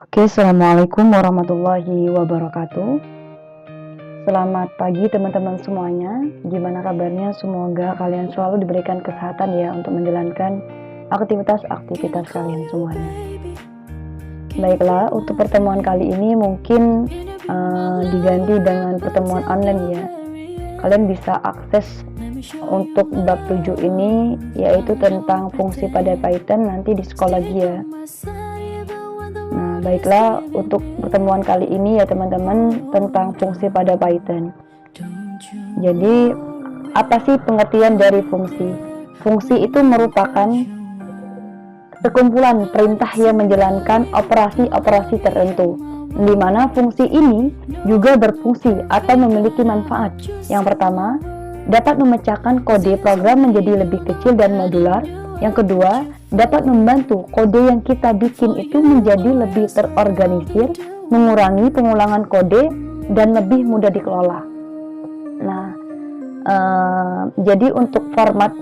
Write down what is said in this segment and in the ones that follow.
Oke, Assalamualaikum warahmatullahi wabarakatuh. Selamat pagi teman-teman semuanya. Gimana kabarnya? Semoga kalian selalu diberikan kesehatan ya untuk menjalankan aktivitas-aktivitas kalian semuanya. Baiklah, untuk pertemuan kali ini mungkin diganti dengan pertemuan online ya. Kalian bisa akses untuk bab 7 ini, yaitu tentang fungsi pada Python nanti di Sekolahgia. Nah, baiklah, untuk pertemuan kali ini ya teman-teman tentang fungsi pada Python. Jadi, apa sih pengertian dari fungsi? Fungsi itu merupakan sekumpulan perintah yang menjalankan operasi-operasi tertentu, di mana fungsi ini juga berfungsi atau memiliki manfaat. Yang pertama, dapat memecahkan kode program menjadi lebih kecil dan modular. Yang kedua, dapat membantu kode yang kita bikin itu menjadi lebih terorganisir, mengurangi pengulangan kode, dan lebih mudah dikelola. Nah, jadi untuk format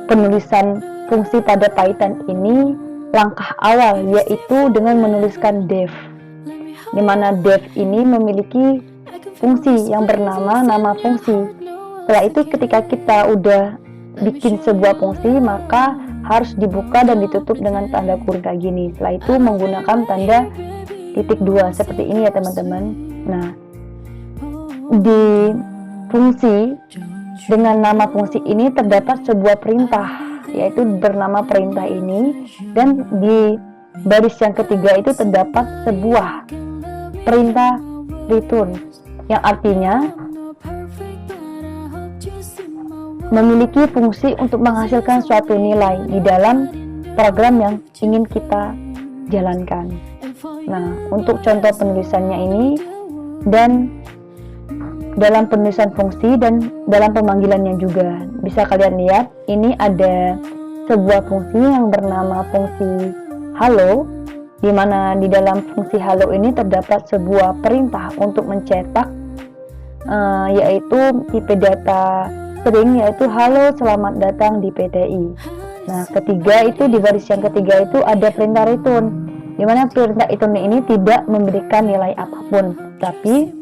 penulisan fungsi pada Python ini, langkah awal yaitu dengan menuliskan def, di mana def ini memiliki fungsi yang bernama nama fungsi. Setelah itu ketika kita udah bikin sebuah fungsi, maka harus dibuka dan ditutup dengan tanda kurung kayak gini. Setelah itu menggunakan tanda titik 2 seperti ini ya teman-teman. Nah, di fungsi dengan nama fungsi ini terdapat sebuah perintah, yaitu bernama perintah ini, dan di baris yang ketiga itu terdapat sebuah perintah return, yang artinya memiliki fungsi untuk menghasilkan suatu nilai di dalam program yang ingin kita jalankan. Nah, untuk contoh penulisannya ini, dan dalam penulisan fungsi dan dalam pemanggilannya juga bisa kalian lihat, ini ada sebuah fungsi yang bernama fungsi hello, di mana di dalam fungsi hello ini terdapat sebuah perintah untuk mencetak yaitu tipe data string, yaitu halo selamat datang di PTI. Nah, ketiga itu di baris yang ketiga itu ada perintah return, di mana perintah return ini tidak memberikan nilai apapun, tapi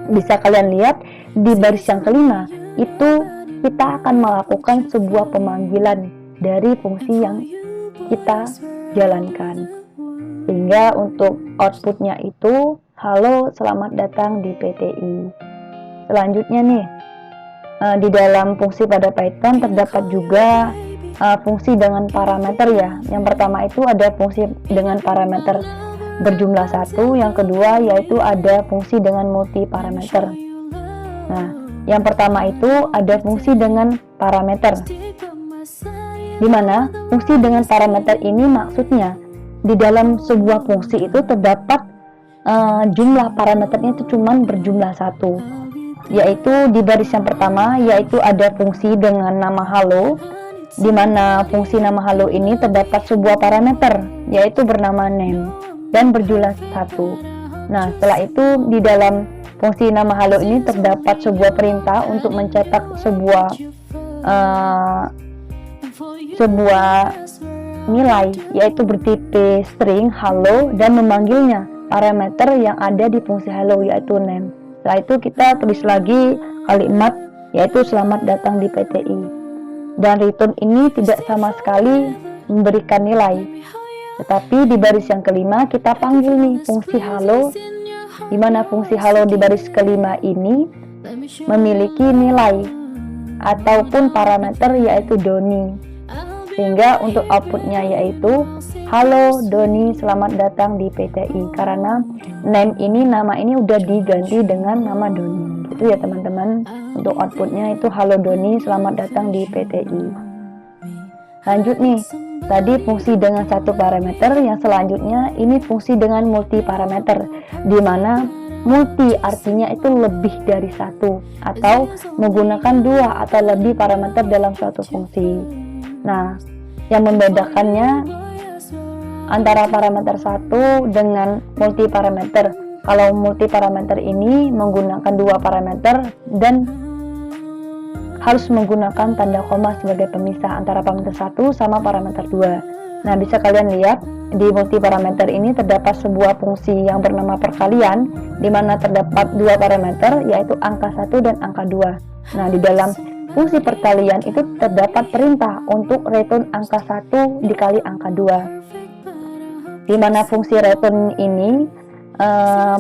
bisa kalian lihat di baris yang kelima itu kita akan melakukan sebuah pemanggilan dari fungsi yang kita jalankan, sehingga untuk outputnya itu halo selamat datang di PTI. Selanjutnya nih, di dalam fungsi pada Python terdapat juga fungsi dengan parameter ya. Yang pertama itu ada fungsi dengan parameter berjumlah 1, yang kedua yaitu ada fungsi dengan multi parameter. Nah, yang pertama itu ada fungsi dengan parameter, di mana fungsi dengan parameter ini maksudnya di dalam sebuah fungsi itu terdapat jumlah parameternya itu cuma berjumlah 1, yaitu di baris yang pertama yaitu ada fungsi dengan nama halo, di mana fungsi nama halo ini terdapat sebuah parameter yaitu bernama name dan berjumlah 1. Nah, setelah itu di dalam fungsi nama halo ini terdapat sebuah perintah untuk mencetak sebuah nilai yaitu bertipe string halo dan memanggilnya parameter yang ada di fungsi halo yaitu name. Setelah itu kita tulis lagi kalimat yaitu selamat datang di PTI, dan return ini tidak sama sekali memberikan nilai, tetapi di baris yang kelima kita panggil nih fungsi halo, di mana fungsi halo di baris kelima ini memiliki nilai ataupun parameter yaitu Doni, sehingga untuk outputnya yaitu halo Doni selamat datang di PTI, karena name ini nama ini udah diganti dengan nama Doni gitu ya teman-teman. Untuk outputnya itu halo Doni selamat datang di PTI. Lanjut nih, tadi fungsi dengan satu parameter, yang selanjutnya ini fungsi dengan multi parameter, di mana multi artinya itu lebih dari satu atau menggunakan 2 atau lebih parameter dalam suatu fungsi. Nah, yang membedakannya antara parameter 1 dengan multi parameter, kalau multi parameter ini menggunakan 2 parameter dan harus menggunakan tanda koma sebagai pemisah antara parameter 1 sama parameter 2. Nah, bisa kalian lihat di multi parameter ini terdapat sebuah fungsi yang bernama perkalian, di mana terdapat dua parameter, yaitu angka 1 dan angka 2. Nah, di dalam fungsi perkalian itu terdapat perintah untuk return angka 1 dikali angka 2. Di mana fungsi return ini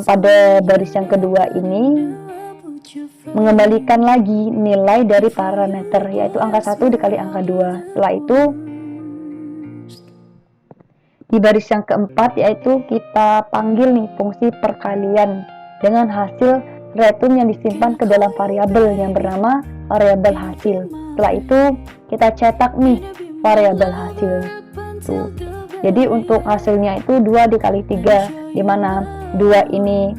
pada baris yang kedua ini mengembalikan lagi nilai dari parameter, yaitu angka 1 dikali angka 2. Setelah itu di baris yang keempat yaitu kita panggil nih fungsi perkalian dengan hasil return yang disimpan ke dalam variabel yang bernama variabel hasil. Setelah itu kita cetak nih variabel hasil. Tuh. Jadi untuk hasilnya itu 2 dikali 3, di mana 2 ini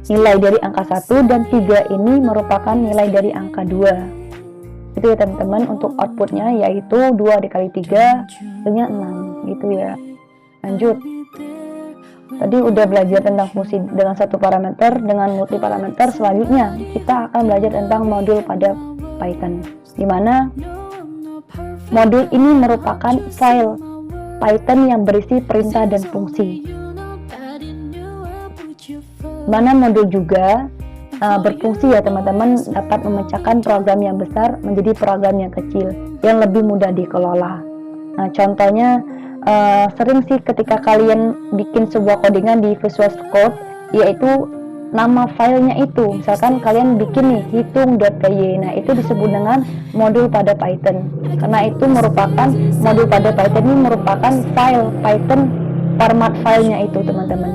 nilai dari angka 1 dan 3 ini merupakan nilai dari angka 2. Itu ya teman-teman, untuk outputnya yaitu 2 dikali 3 hasilnya 6 gitu ya. Lanjut, tadi udah belajar tentang fungsi dengan satu parameter, dengan multi parameter. Selanjutnya kita akan belajar tentang modul pada Python, dimana modul ini merupakan file Python yang berisi perintah dan fungsi, mana modul juga berfungsi ya teman-teman, dapat memecahkan program yang besar menjadi program yang kecil yang lebih mudah dikelola. Nah, contohnya sering sih ketika kalian bikin sebuah codingan di Visual Code, yaitu nama filenya itu, misalkan kalian bikin nih hitung.py, nah itu disebut dengan modul pada Python, karena itu merupakan modul pada Python ini merupakan file Python, format filenya itu teman-teman.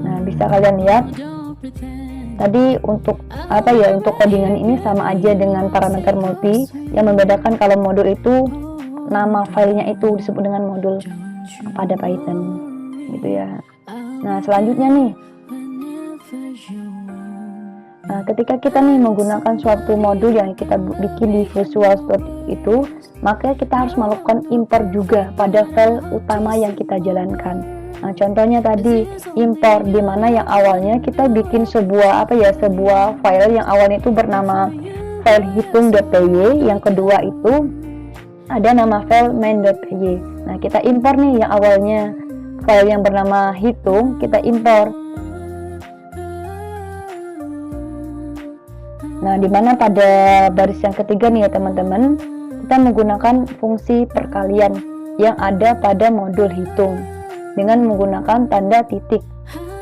Nah, bisa kalian lihat tadi untuk untuk codingan ini sama aja dengan parameter multi, yang membedakan kalau modul itu nama filenya itu disebut dengan modul pada Python gitu ya. Nah, selanjutnya nih, ketika kita nih menggunakan suatu modul yang kita bikin di Visual Studio itu, maka kita harus melakukan import juga pada file utama yang kita jalankan. Nah, contohnya tadi import, di mana yang awalnya kita bikin sebuah sebuah file yang awalnya itu bernama file hitung.py, yang kedua itu ada nama file main.py. Nah, kita import nih yang awalnya file yang bernama hitung, kita import. Nah, dimana pada baris yang ketiga nih ya teman-teman, kita menggunakan fungsi perkalian yang ada pada modul hitung dengan menggunakan tanda titik.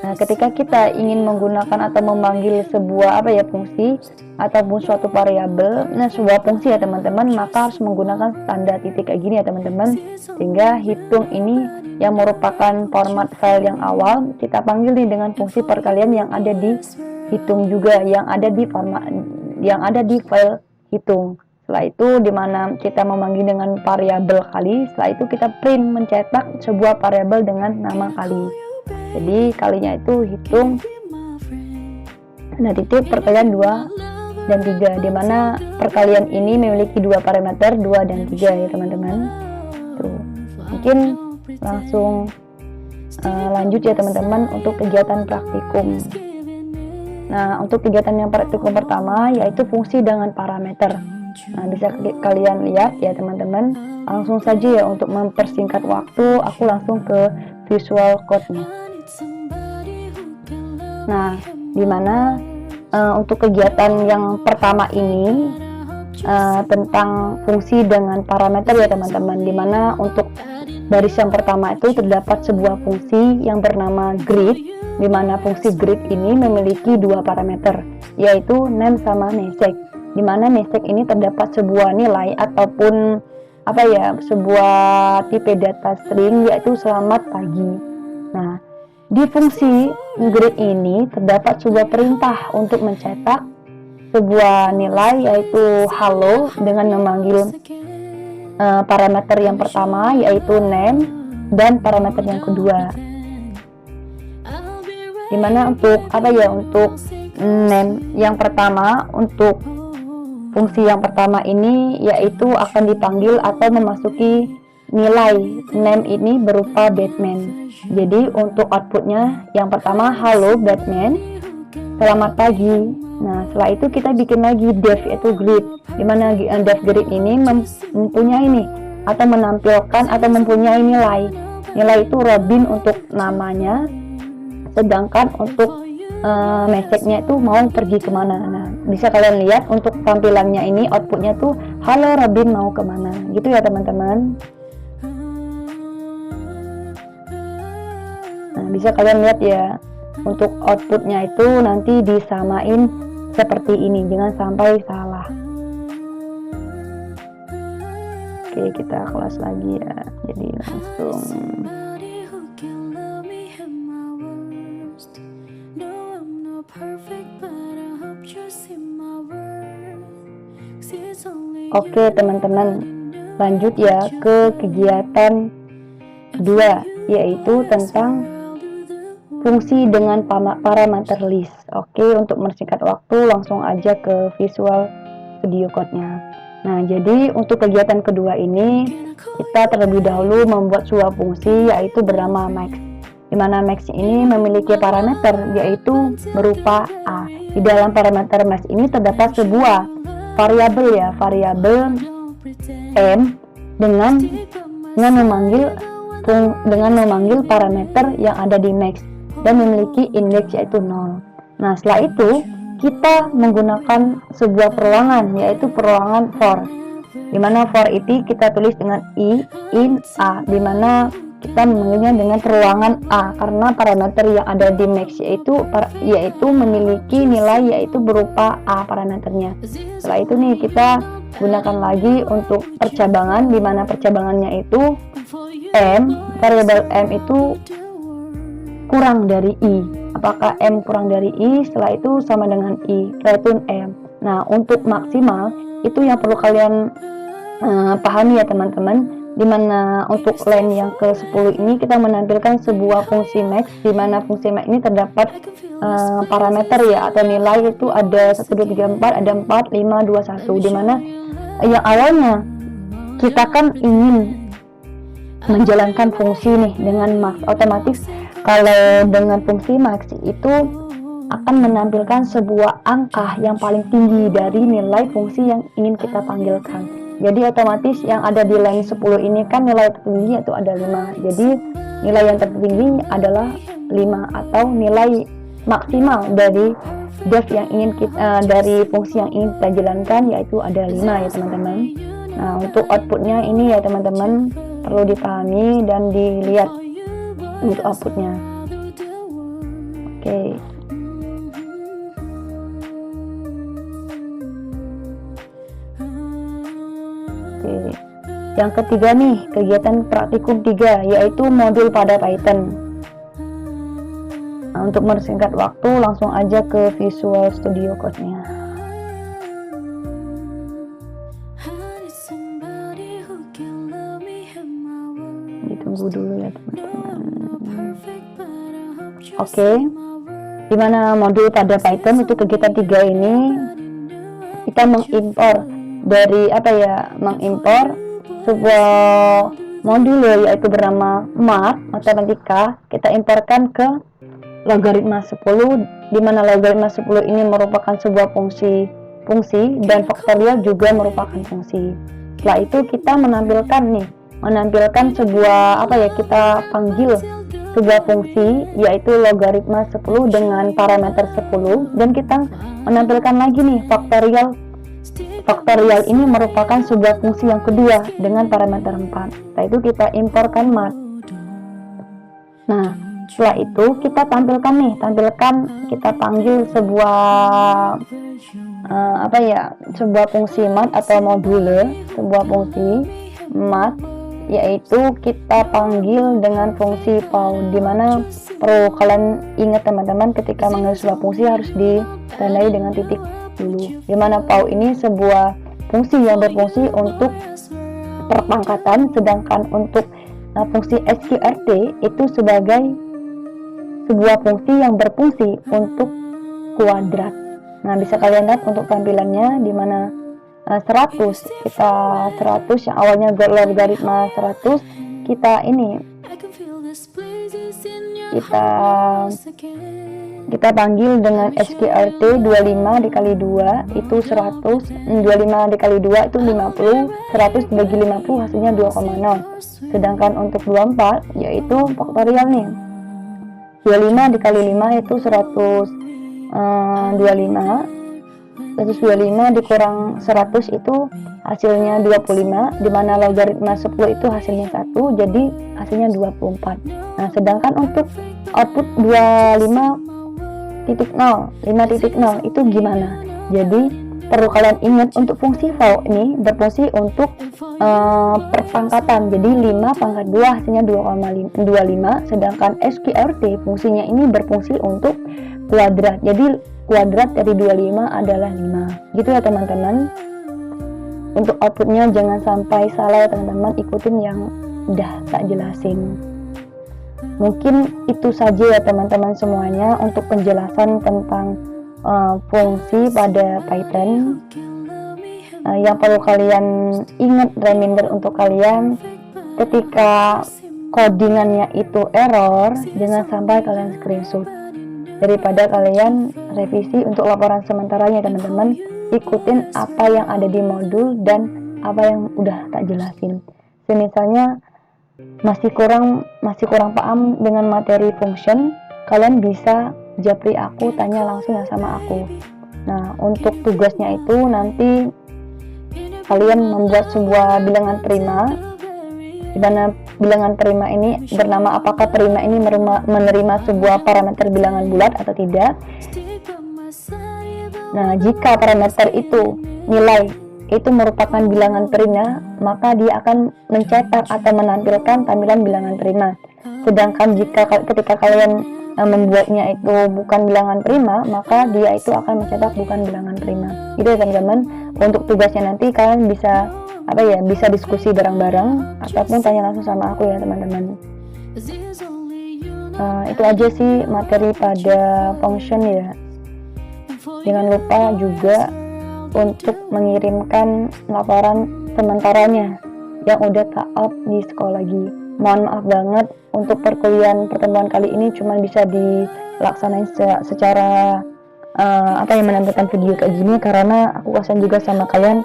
Nah, ketika kita ingin menggunakan atau memanggil sebuah fungsi ataupun suatu variabel, sebuah fungsi ya teman-teman, maka harus menggunakan tanda titik kayak gini ya teman-teman, sehingga hitung ini yang merupakan format file yang awal kita panggil nih dengan fungsi perkalian yang ada di hitung juga, yang ada di file hitung. Setelah itu dimana kita memanggil dengan variabel kali, setelah itu kita print mencetak sebuah variabel dengan nama kali. Jadi kalinya itu hitung, nah titik perkalian 2 dan 3, dimana perkalian ini memiliki dua parameter 2 dan 3 ya teman-teman. Tuh, mungkin langsung lanjut ya teman-teman untuk kegiatan praktikum. Nah, untuk kegiatan yang praktikum pertama yaitu fungsi dengan parameter. Nah, bisa kalian lihat ya teman-teman, langsung saja ya untuk mempersingkat waktu, aku langsung ke Visual Code-nya. Nah, dimana untuk kegiatan yang pertama ini tentang fungsi dengan parameter ya teman-teman, dimana untuk baris yang pertama itu terdapat sebuah fungsi yang bernama greet, dimana fungsi greet ini memiliki dua parameter, yaitu name sama message. Dimana message ini terdapat sebuah nilai ataupun sebuah tipe data string, yaitu selamat pagi. Nah, di fungsi greet ini terdapat sebuah perintah untuk mencetak sebuah nilai, yaitu halo, dengan memanggil parameter yang pertama yaitu name dan parameter yang kedua. Dimana untuk untuk name yang pertama, untuk fungsi yang pertama ini yaitu akan dipanggil atau memasuki nilai name ini berupa Batman. Jadi untuk outputnya yang pertama halo Batman, selamat pagi. Nah, setelah itu kita bikin lagi def yaitu greet, dimana def greet ini mempunyai atau menampilkan atau mempunyai nilai itu Robin untuk namanya, sedangkan untuk message-nya itu mau pergi kemana. Nah, bisa kalian lihat untuk tampilannya ini, outputnya tuh halo Robin mau kemana, gitu ya teman-teman. Nah, bisa kalian lihat ya, untuk outputnya itu nanti disamain seperti ini, jangan sampai salah. Oke, kita kelas lagi ya, jadi langsung oke teman-teman, lanjut ya ke kegiatan kedua, yaitu tentang fungsi dengan parameter list. Oke, untuk mempersingkat waktu langsung aja ke Visual Studio Code-nya. Nah, jadi untuk kegiatan kedua ini kita terlebih dahulu membuat sebuah fungsi yaitu bernama max, di mana max ini memiliki parameter yaitu berupa a. Di dalam parameter max ini terdapat sebuah variabel ya, variabel m dengan memanggil parameter yang ada di max dan memiliki indeks yaitu 0. Nah, setelah itu kita menggunakan sebuah perulangan yaitu perulangan for, dimana for itu kita tulis dengan i in a, dimana kita memanggilnya dengan perulangan a karena parameter yang ada di max yaitu memiliki nilai yaitu berupa a parameternya. Setelah itu nih kita gunakan lagi untuk percabangan, dimana percabangannya itu m, variabel m itu kurang dari i. Apakah m kurang dari i? Setelah itu sama dengan i, yaitu m. Nah, untuk maksimal itu yang perlu kalian pahami ya teman-teman, dimana untuk line yang ke-10 ini kita menampilkan sebuah fungsi max, dimana fungsi max ini terdapat parameter ya atau nilai itu ada 1, 2, 3, 4, ada 4, 5, 2, 1, dimana yang awalnya kita kan ingin menjalankan fungsi nih dengan max, otomatis kalau dengan fungsi max itu akan menampilkan sebuah angka yang paling tinggi dari nilai fungsi yang ingin kita panggilkan. Jadi otomatis yang ada di line 10 ini kan nilai tertinggi itu ada 5. Jadi nilai yang tertinggi adalah 5 atau nilai maksimal dari def yang ingin kita dari fungsi yang ingin kita jalankan yaitu ada 5 ya teman-teman. Nah, untuk outputnya ini ya teman-teman perlu dipahami dan dilihat untuk outputnya. Oke. Yang ketiga nih, kegiatan praktikum 3 yaitu modul pada Python. Nah, untuk mempersingkat waktu langsung aja ke Visual Studio Code-nya. Ditunggu dulu ya teman-teman. Oke. Dimana modul pada Python itu kegiatan 3 ini kita mengimpor sebuah modul yaitu bernama math matematika. Kita imporkan ke logaritma 10, di mana logaritma 10 ini merupakan sebuah fungsi dan faktorial juga merupakan fungsi. Setelah itu kita menampilkan sebuah kita panggil sebuah fungsi yaitu logaritma 10 dengan parameter 10 dan kita menampilkan lagi nih faktorial. Faktorial ini merupakan sebuah fungsi yang kedua dengan parameter 4. Setelah itu kita imporkan math. Nah, setelah itu kita kita panggil sebuah sebuah fungsi math atau module, sebuah fungsi math yaitu kita panggil dengan fungsi pound, dimana perlu kalian ingat teman-teman ketika mengambil sebuah fungsi harus ditandai dengan titik dulu, dimana pound ini sebuah fungsi yang berfungsi untuk perpangkatan, sedangkan untuk fungsi sqrt itu sebagai sebuah fungsi yang berfungsi untuk kuadrat. Nah, bisa kalian lihat untuk tampilannya dimana 100 yang awalnya logaritma 100 kita kita panggil dengan SQRT 25 dikali 2 itu 100, 25 dikali 2 itu 50, 100 dibagi 50 hasilnya 2,0. Sedangkan untuk 24 yaitu faktorial nih. 25 dikali 5 itu 125 dikurang 100 itu hasilnya 25, dimana logaritma 10 itu hasilnya 1, jadi hasilnya 24. Nah, sedangkan untuk output 5.0 itu gimana? Jadi perlu kalian ingat, untuk fungsi VAU ini berfungsi untuk perpangkatan. Jadi 5 pangkat 2 hasilnya 2,25, sedangkan SQRT fungsinya ini berfungsi untuk kuadrat. Jadi kuadrat dari 25 adalah 5. Gitu ya teman-teman. Untuk outputnya jangan sampai salah ya teman-teman, ikutin yang udah tak jelasin. Mungkin itu saja ya teman-teman semuanya untuk penjelasan tentang fungsi pada Python. Yang perlu kalian ingat, reminder untuk kalian, ketika codingannya itu error, jangan sampai kalian screenshot. Daripada kalian revisi untuk laporan sementaranya teman-teman, ikutin apa yang ada di modul dan apa yang udah tak jelasin. Misalnya masih kurang paham dengan materi function, kalian bisa japri aku, tanya langsung ya sama aku. Nah, untuk tugasnya itu nanti kalian membuat sebuah bilangan prima, di mana bilangan prima ini bernama apakah prima ini menerima sebuah parameter bilangan bulat atau tidak. Nah, jika parameter itu nilai itu merupakan bilangan prima, maka dia akan mencetak atau menampilkan tampilan bilangan prima. Sedangkan jika ketika kalian membuatnya itu bukan bilangan prima, maka dia itu akan mencetak bukan bilangan prima. Itu ya teman-teman. Untuk tugasnya nanti kalian bisa bisa diskusi bareng-bareng ataupun tanya langsung sama aku ya teman-teman. Itu aja sih materi pada function ya. Jangan lupa juga untuk mengirimkan laporan sementaranya yang udah tak up di sekolah lagi. Mohon maaf banget untuk perkuliahan pertemuan kali ini cuma bisa dilaksanain secara menampilkan video kayak gini, karena aku kasihan juga sama kalian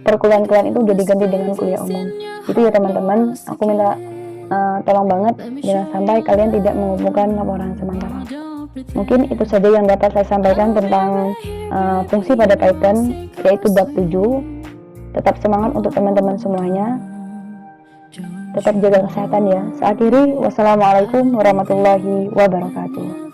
perkuliahan kalian itu udah diganti dengan kuliah umum. Itu ya teman-teman, aku minta tolong banget jangan sampai kalian tidak mengumpulkan laporan sementara. Mungkin itu saja yang dapat saya sampaikan tentang fungsi pada Python, yaitu bab 7. Tetap semangat untuk teman-teman semuanya, tetap jaga kesehatan ya. Saya akhiri, wassalamualaikum warahmatullahi wabarakatuh.